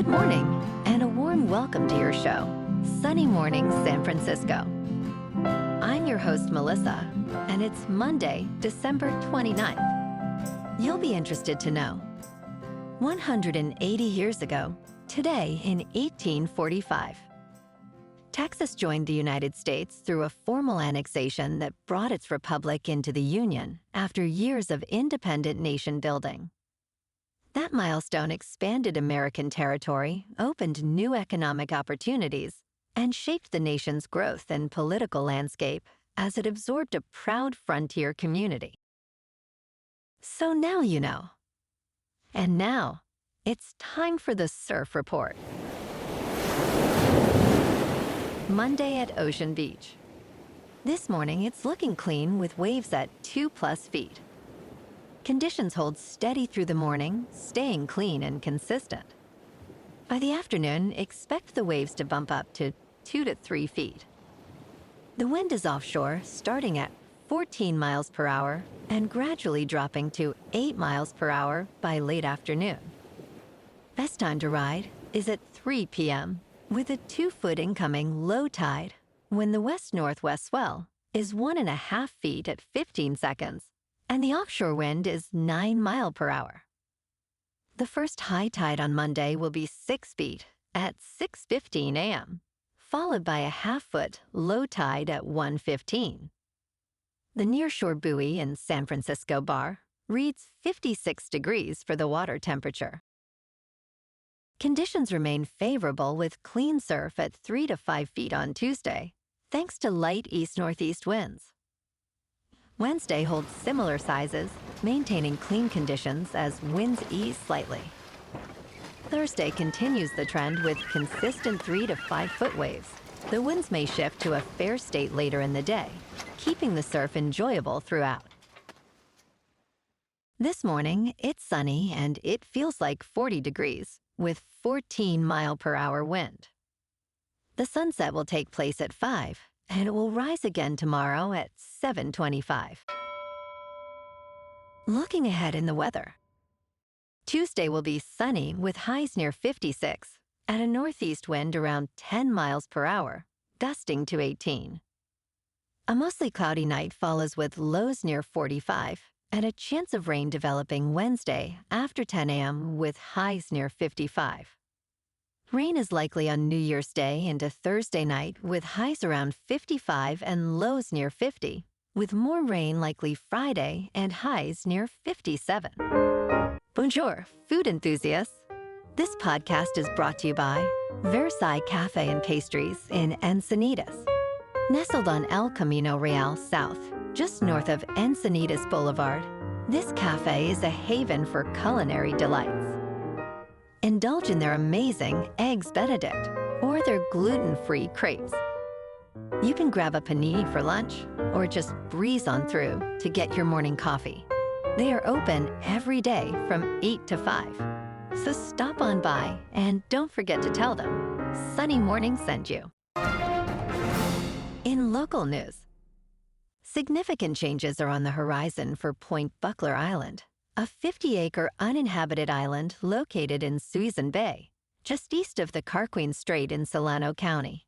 Good morning, and a warm welcome to your show, Sunny Mornings San Francisco. I'm your host, Melissa, and it's Monday, December 29th. You'll be interested to know, 180 years ago, today in 1845, Texas joined the United States through a formal annexation that brought its republic into the Union after years of independent nation building. That milestone expanded American territory, opened new economic opportunities, and shaped the nation's growth and political landscape as it absorbed a proud frontier community. So now you know. And now, it's time for the Surf Report. Monday at Ocean Beach. This morning, it's looking clean with waves at 2+ feet. Conditions hold steady through the morning, staying clean and consistent. By the afternoon, expect the waves to bump up to 2 to 3 feet. The wind is offshore, starting at 14 miles per hour and gradually dropping to 8 miles per hour by late afternoon. Best time to ride is at 3 p.m. with a 2-foot incoming low tide when the west-northwest swell is 1.5 feet at 15 seconds and the offshore wind is 9 miles per hour. The first high tide on Monday will be 6 feet at 6:15 a.m., followed by a 1/2-foot low tide at 1:15. The nearshore buoy in San Francisco Bar reads 56 degrees for the water temperature. Conditions remain favorable with clean surf at 3 to 5 feet on Tuesday, thanks to light east-northeast winds. Wednesday holds similar sizes, maintaining clean conditions as winds ease slightly. Thursday continues the trend with consistent 3 to 5 foot waves. The winds may shift to a fair state later in the day, keeping the surf enjoyable throughout. This morning, it's sunny and it feels like 40 degrees with 14 mile per hour wind. The sunset will take place at 5, and it will rise again tomorrow at 7:25. Looking ahead in the weather. Tuesday will be sunny with highs near 56 and a northeast wind around 10 miles per hour, gusting to 18. A mostly cloudy night follows with lows near 45 and a chance of rain developing Wednesday after 10 a.m. with highs near 55. Rain is likely on New Year's Day into Thursday night with highs around 55 and lows near 50, with more rain likely Friday and highs near 57. Bonjour, food enthusiasts. This podcast is brought to you by Versailles Cafe and Pastries in Encinitas. Nestled on El Camino Real South, just north of Encinitas Boulevard, this cafe is a haven for culinary delights. Indulge in their amazing Eggs Benedict or their gluten-free crepes. You can grab a panini for lunch or just breeze on through to get your morning coffee. They are open every day from 8 to 5. So stop on by and don't forget to tell them Sunny Morning sent you. In local news, significant changes are on the horizon for Point Buckler Island, a 50-acre uninhabited island located in Suisun Bay, just east of the Carqueen Strait in Solano County.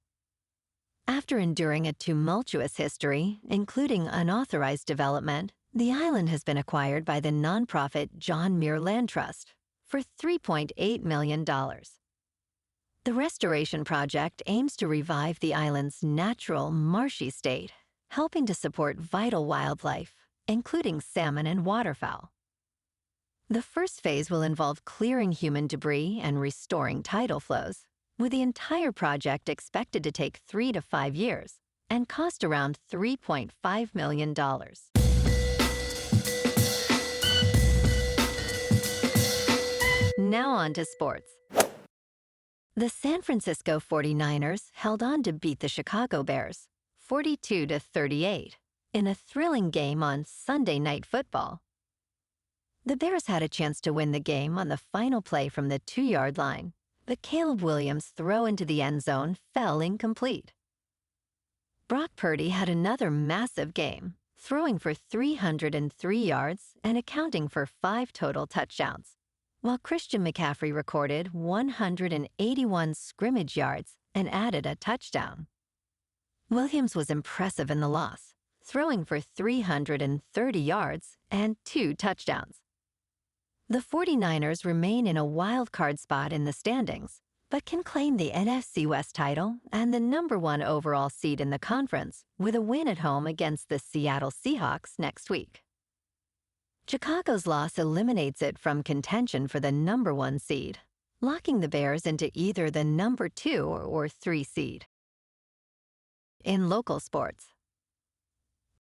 After enduring a tumultuous history, including unauthorized development, the island has been acquired by the nonprofit John Muir Land Trust for $3.8 million. The restoration project aims to revive the island's natural, marshy state, helping to support vital wildlife, including salmon and waterfowl. The first phase will involve clearing human debris and restoring tidal flows, with the entire project expected to take 3 to 5 years and cost around $3.5 million. Now on to sports. The San Francisco 49ers held on to beat the Chicago Bears 42-38 in a thrilling game on Sunday Night Football. The Bears had a chance to win the game on the final play from the 2-yard line, but Caleb Williams' throw into the end zone fell incomplete. Brock Purdy had another massive game, throwing for 303 yards and accounting for 5 total touchdowns, while Christian McCaffrey recorded 181 scrimmage yards and added a touchdown. Williams was impressive in the loss, throwing for 330 yards and 2 touchdowns. The 49ers remain in a wild card spot in the standings, but can claim the NFC West title and the #1 overall seed in the conference with a win at home against the Seattle Seahawks next week. Chicago's loss eliminates it from contention for the #1 seed, locking the Bears into either the #2 or 3 seed. In local sports,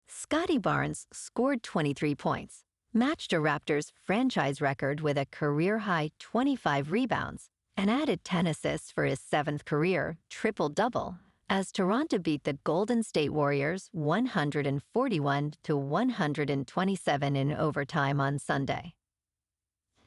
Scottie Barnes scored 23 points, matched a Raptors franchise record with a career-high 25 rebounds, and added 10 assists for his 7th career triple-double as Toronto beat the Golden State Warriors 141-127 in overtime on Sunday.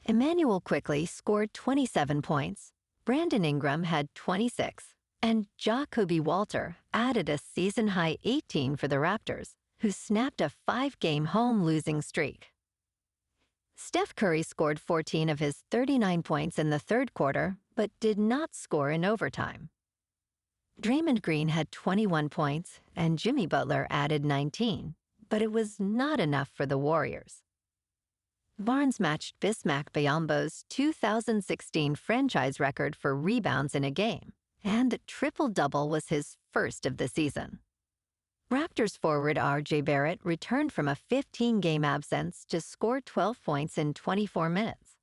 Emmanuel quickly scored 27 points, Brandon Ingram had 26, and Jacoby Walter added a season-high 18 for the Raptors, who snapped a 5-game home losing streak. Steph Curry scored 14 of his 39 points in the third quarter, but did not score in overtime. Draymond Green had 21 points, and Jimmy Butler added 19, but it was not enough for the Warriors. Barnes matched Bismack Biyombo's 2016 franchise record for rebounds in a game, and the triple-double was his first of the season. Raptors forward R.J. Barrett returned from a 15-game absence to score 12 points in 24 minutes.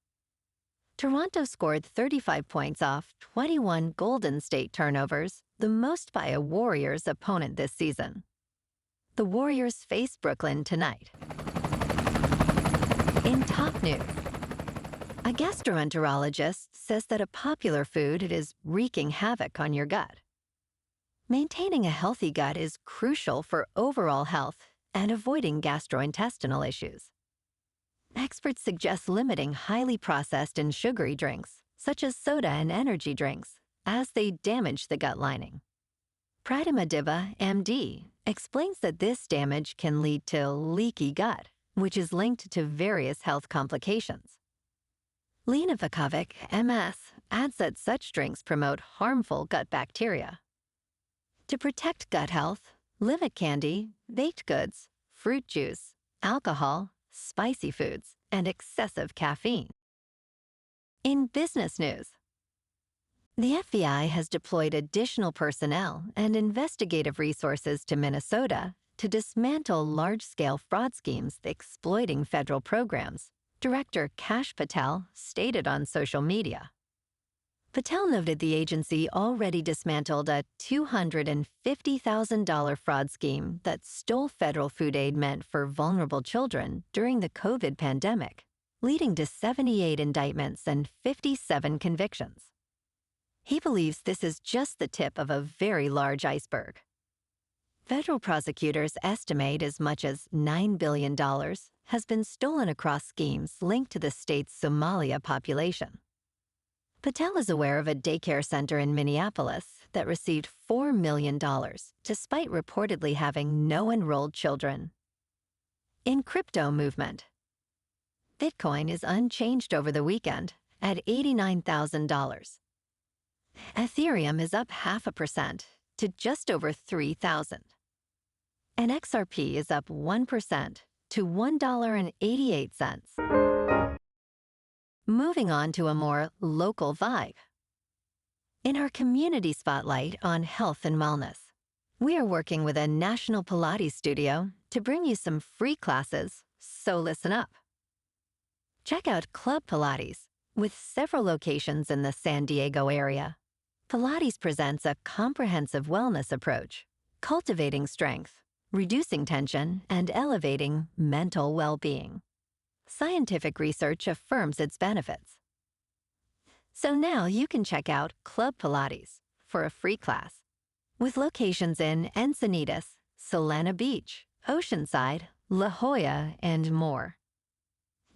Toronto scored 35 points off 21 Golden State turnovers, the most by a Warriors opponent this season. The Warriors face Brooklyn tonight. In top news, a gastroenterologist says that a popular food is wreaking havoc on your gut. Maintaining a healthy gut is crucial for overall health and avoiding gastrointestinal issues. Experts suggest limiting highly processed and sugary drinks, such as soda and energy drinks, as they damage the gut lining. Pratama Diva, MD, explains that this damage can lead to leaky gut, which is linked to various health complications. Lena Vukovic, MS, adds that such drinks promote harmful gut bacteria. To protect gut health, limit candy, baked goods, fruit juice, alcohol, spicy foods, and excessive caffeine. In business news, the FBI has deployed additional personnel and investigative resources to Minnesota to dismantle large-scale fraud schemes exploiting federal programs, Director Kash Patel stated on social media. Patel noted the agency already dismantled a $250,000 fraud scheme that stole federal food aid meant for vulnerable children during the COVID pandemic, leading to 78 indictments and 57 convictions. He believes this is just the tip of a very large iceberg. Federal prosecutors estimate as much as $9 billion has been stolen across schemes linked to the state's Somalia population. Patel is aware of a daycare center in Minneapolis that received $4 million, despite reportedly having no enrolled children. In crypto movement, Bitcoin is unchanged over the weekend at $89,000. Ethereum is up 0.5% to just over 3,000. And XRP is up 1% to $1.88. Moving on to a more local vibe. In our community spotlight on health and wellness, we are working with a national Pilates studio to bring you some free classes, so listen up. Check out Club Pilates, with several locations in the San Diego area. Pilates presents a comprehensive wellness approach, cultivating strength, reducing tension, and elevating mental well-being. Scientific research affirms its benefits. So now you can check out Club Pilates for a free class, with locations in Encinitas, Solana Beach, Oceanside, La Jolla, and more.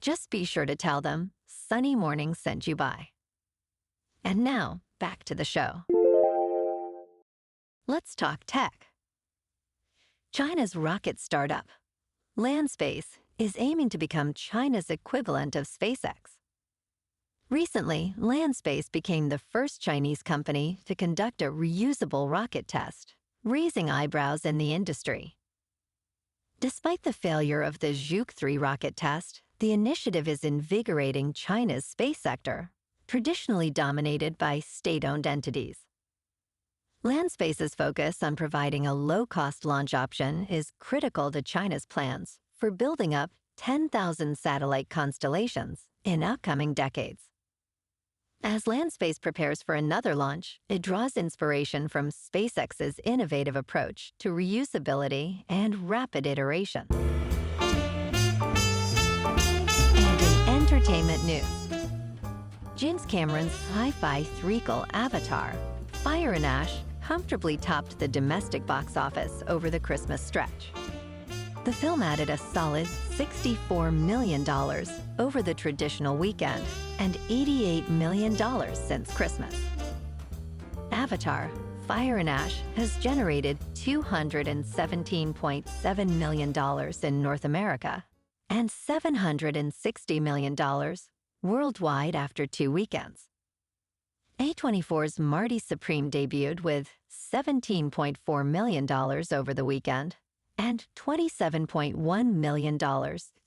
Just be sure to tell them Sunny Morning sent you by. And now, back to the show. Let's talk tech. China's rocket startup, Landspace, is aiming to become China's equivalent of SpaceX. Recently, Landspace became the first Chinese company to conduct a reusable rocket test, raising eyebrows in the industry. Despite the failure of the Zhuge 3 rocket test, the initiative is invigorating China's space sector, traditionally dominated by state-owned entities. Landspace's focus on providing a low-cost launch option is critical to China's plans for building up 10,000 satellite constellations in upcoming decades. As Landspace prepares for another launch, it draws inspiration from SpaceX's innovative approach to reusability and rapid iteration. And in entertainment news, James Cameron's sci-fi threequel Avatar, Fire and Ash, comfortably topped the domestic box office over the Christmas stretch. The film added a solid $64 million over the traditional weekend and $88 million since Christmas. Avatar, Fire and Ash has generated $217.7 million in North America and $760 million worldwide after 2 weekends. A24's Marty Supreme debuted with $17.4 million over the weekend and $27.1 million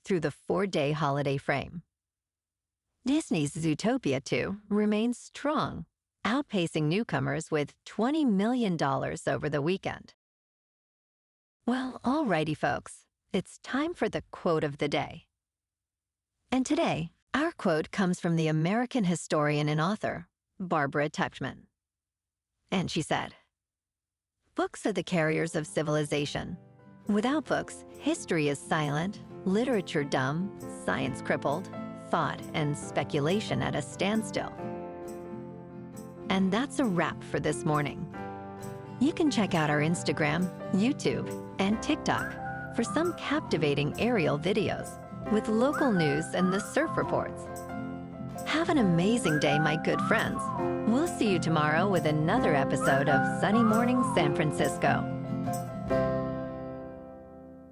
through the 4-day holiday frame. Disney's Zootopia 2 remains strong, outpacing newcomers with $20 million over the weekend. Well, alrighty folks, it's time for the quote of the day. And today, our quote comes from the American historian and author, Barbara Tuchman. And she said, "Books are the carriers of civilization. Without books, history is silent, literature dumb, science crippled, thought and speculation at a standstill." And that's a wrap for this morning. You can check out our Instagram, YouTube, and TikTok for some captivating aerial videos with local news and the surf reports. Have an amazing day, my good friends. We'll see you tomorrow with another episode of Sunny Morning San Francisco.